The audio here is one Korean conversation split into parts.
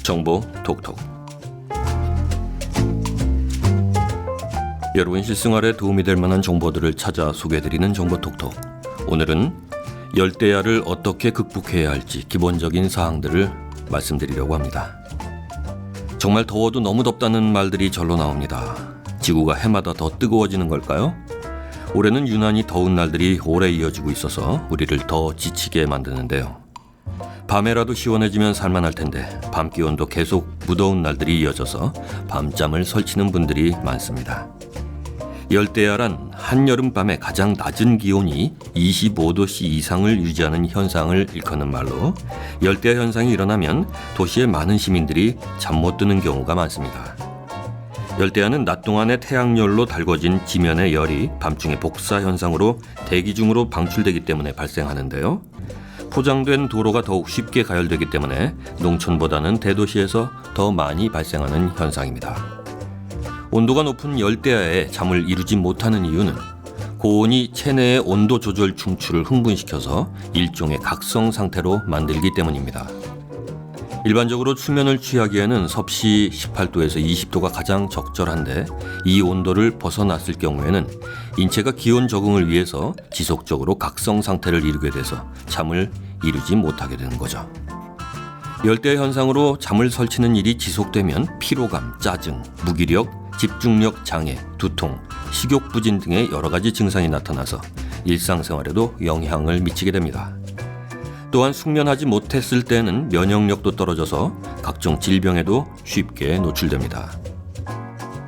정보 톡톡. 여러분 실생활에 도움이 될 만한 정보들을 찾아 소개해드리는 정보 톡톡. 오늘은 열대야를 어떻게 극복해야 할지 기본적인 사항들을 말씀드리려고 합니다. 정말 더워도 너무 덥다는 말들이 절로 나옵니다. 지구가 해마다 더 뜨거워지는 걸까요? 올해는 유난히 더운 날들이 오래 이어지고 있어서 우리를 더 지치게 만드는데요. 밤에라도 시원해지면 살만할 텐데 밤 기온도 계속 무더운 날들이 이어져서 밤잠을 설치는 분들이 많습니다. 열대야란 한여름밤에 가장 낮은 기온이 25도씨 이상을 유지하는 현상을 일컫는 말로, 열대야 현상이 일어나면 도시의 많은 시민들이 잠 못 드는 경우가 많습니다. 열대야는 낮 동안의 태양열로 달궈진 지면의 열이 밤중에 복사 현상으로 대기 중으로 방출되기 때문에 발생하는데요. 포장된 도로가 더욱 쉽게 가열되기 때문에 농촌보다는 대도시에서 더 많이 발생하는 현상입니다. 온도가 높은 열대야에 잠을 이루지 못하는 이유는 고온이 체내의 온도 조절 충추를 흥분시켜서 일종의 각성 상태로 만들기 때문입니다. 일반적으로 수면을 취하기에는 섭씨 18도에서 20도가 가장 적절한데, 이 온도를 벗어났을 경우에는 인체가 기온 적응을 위해서 지속적으로 각성 상태를 이루게 돼서 잠을 이루지 못하게 되는 거죠. 열대야 현상으로 잠을 설치는 일이 지속되면 피로감, 짜증, 무기력, 집중력 장애, 두통, 식욕 부진 등의 여러 가지 증상이 나타나서 일상생활에도 영향을 미치게 됩니다. 또한 숙면하지 못했을 때는 면역력도 떨어져서 각종 질병에도 쉽게 노출됩니다.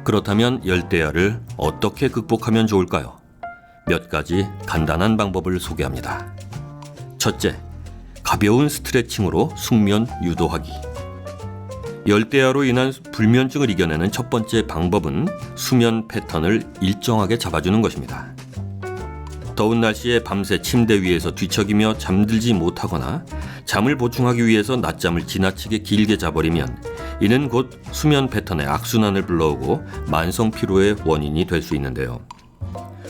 그렇다면 열대야를 어떻게 극복하면 좋을까요? 몇 가지 간단한 방법을 소개합니다. 첫째, 가벼운 스트레칭으로 숙면 유도하기. 열대야로 인한 불면증을 이겨내는 첫 번째 방법은 수면 패턴을 일정하게 잡아주는 것입니다. 더운 날씨에 밤새 침대 위에서 뒤척이며 잠들지 못하거나 잠을 보충하기 위해서 낮잠을 지나치게 길게 자버리면 이는 곧 수면 패턴의 악순환을 불러오고 만성 피로의 원인이 될 수 있는데요.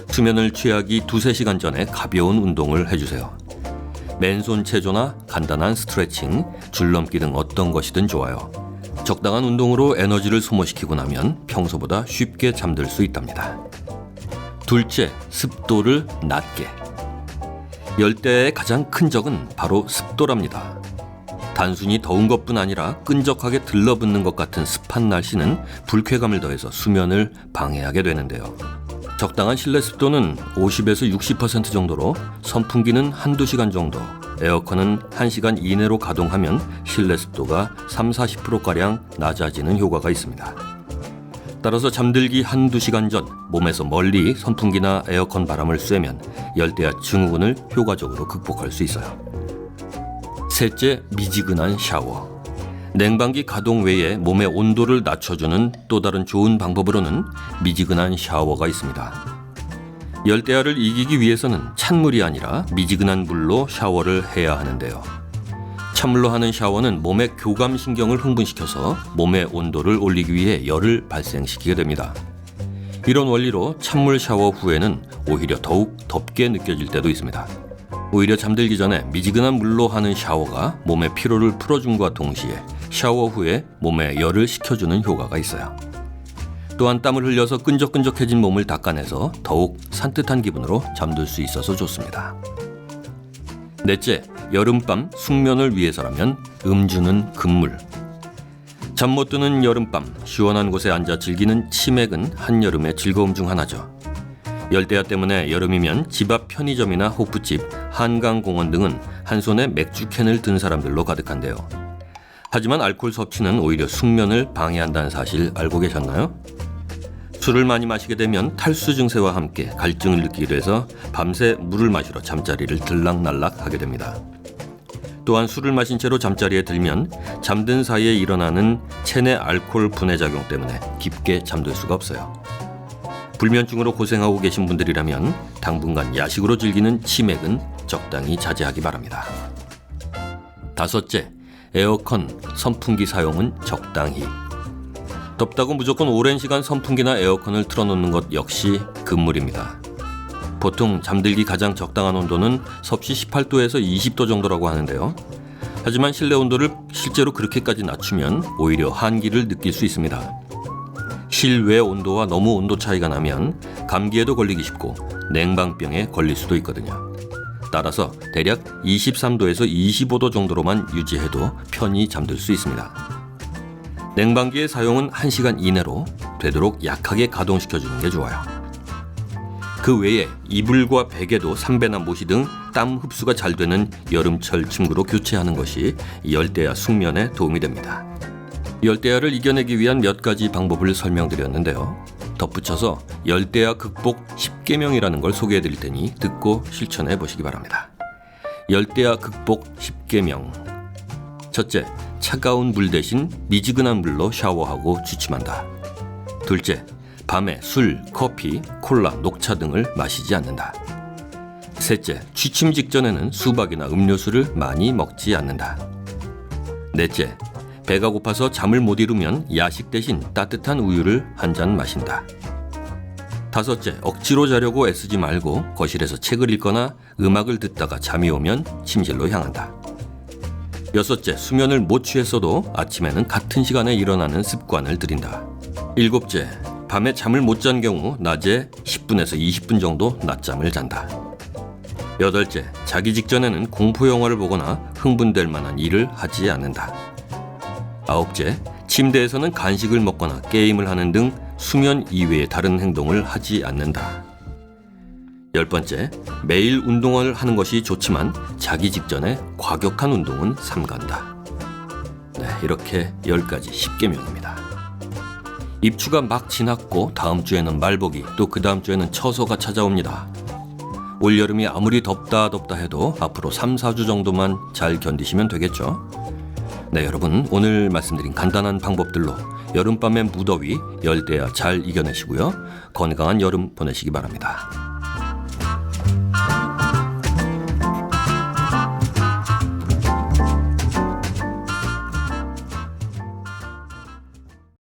수면을 취하기 2-3시간 전에 가벼운 운동을 해주세요. 맨손 체조나 간단한 스트레칭, 줄넘기 등 어떤 것이든 좋아요. 적당한 운동으로 에너지를 소모시키고 나면 평소보다 쉽게 잠들 수 있답니다. 둘째, 습도를 낮게. 열대야의 가장 큰 적은 바로 습도랍니다. 단순히 더운 것뿐 아니라 끈적하게 들러붙는 것 같은 습한 날씨는 불쾌감을 더해서 수면을 방해하게 되는데요. 적당한 실내 습도는 50에서 60% 정도로 선풍기는 1-2시간 정도, 에어컨은 1시간 이내로 가동하면 실내 습도가 30-40%가량 낮아지는 효과가 있습니다. 따라서 잠들기 1-2시간 전 몸에서 멀리 선풍기나 에어컨 바람을 쐬면 열대야 증후군을 효과적으로 극복할 수 있어요. 셋째, 미지근한 샤워. 냉방기 가동 외에 몸의 온도를 낮춰주는 또 다른 좋은 방법으로는 미지근한 샤워가 있습니다. 열대야를 이기기 위해서는 찬물이 아니라 미지근한 물로 샤워를 해야 하는데요. 찬물로 하는 샤워는 몸의 교감신경을 흥분시켜서 몸의 온도를 올리기 위해 열을 발생시키게 됩니다. 이런 원리로 찬물 샤워 후에는 오히려 더욱 덥게 느껴질 때도 있습니다. 오히려 잠들기 전에 미지근한 물로 하는 샤워가 몸의 피로를 풀어줌과 동시에 샤워 후에 몸에 열을 식혀주는 효과가 있어요. 또한 땀을 흘려서 끈적끈적해진 몸을 닦아내서 더욱 산뜻한 기분으로 잠들 수 있어서 좋습니다. 넷째, 여름밤 숙면을 위해서라면 음주는 금물. 잠 못 드는 여름밤, 시원한 곳에 앉아 즐기는 치맥은 한여름의 즐거움 중 하나죠. 열대야 때문에 여름이면 집 앞 편의점이나 호프집, 한강공원 등은 한 손에 맥주캔을 든 사람들로 가득한데요. 하지만 알코올 섭취는 오히려 숙면을 방해한다는 사실 알고 계셨나요? 술을 많이 마시게 되면 탈수 증세와 함께 갈증을 느끼게 돼서 밤새 물을 마시러 잠자리를 들락날락 하게 됩니다. 또한 술을 마신 채로 잠자리에 들면 잠든 사이에 일어나는 체내 알코올 분해 작용 때문에 깊게 잠들 수가 없어요. 불면증으로 고생하고 계신 분들이라면 당분간 야식으로 즐기는 치맥은 적당히 자제하기 바랍니다. 다섯째, 에어컨, 선풍기 사용은 적당히. 덥다고 무조건 오랜 시간 선풍기나 에어컨을 틀어놓는 것 역시 금물입니다. 보통 잠들기 가장 적당한 온도는 섭씨 18도에서 20도 정도라고 하는데요. 하지만 실내 온도를 실제로 그렇게까지 낮추면 오히려 한기를 느낄 수 있습니다. 실외 온도와 너무 온도 차이가 나면 감기에도 걸리기 쉽고 냉방병에 걸릴 수도 있거든요. 따라서 대략 23도에서 25도 정도로만 유지해도 편히 잠들 수 있습니다. 냉방기의 사용은 1시간 이내로 되도록 약하게 가동시켜주는 게 좋아요. 그 외에 이불과 베개도 삼베나 모시 등 땀 흡수가 잘 되는 여름철 침구로 교체하는 것이 열대야 숙면에 도움이 됩니다. 열대야를 이겨내기 위한 몇 가지 방법을 설명드렸는데요. 덧붙여서 열대야 극복 10계명이라는 걸 소개해드릴 테니 듣고 실천해 보시기 바랍니다. 열대야 극복 10계명. 첫째, 차가운 물 대신 미지근한 물로 샤워하고 취침한다. 둘째, 밤에 술, 커피, 콜라, 녹차 등을 마시지 않는다. 셋째, 취침 직전에는 수박이나 음료수를 많이 먹지 않는다. 넷째, 배가 고파서 잠을 못 이루면 야식 대신 따뜻한 우유를 한 잔 마신다. 다섯째, 억지로 자려고 애쓰지 말고 거실에서 책을 읽거나 음악을 듣다가 잠이 오면 침실로 향한다. 여섯째, 수면을 못 취했어도 아침에는 같은 시간에 일어나는 습관을 들인다. 일곱째, 밤에 잠을 못 잔 경우 낮에 10분에서 20분 정도 낮잠을 잔다. 여덟째, 자기 직전에는 공포영화를 보거나 흥분될 만한 일을 하지 않는다. 아홉째, 침대에서는 간식을 먹거나 게임을 하는 등 수면 이외의 다른 행동을 하지 않는다. 열 번째, 매일 운동을 하는 것이 좋지만 자기 직전에 과격한 운동은 삼간다. 네, 이렇게 10가지 10계명입니다. 입추가 막 지났고 다음 주에는 말복이, 또 그 다음 주에는 처서가 찾아옵니다. 올여름이 아무리 덥다 해도 앞으로 3, 4주 정도만 잘 견디시면 되겠죠. 네, 여러분, 오늘 말씀드린 간단한 방법들로 여름밤의 무더위, 열대야 잘 이겨내시고요. 건강한 여름 보내시기 바랍니다.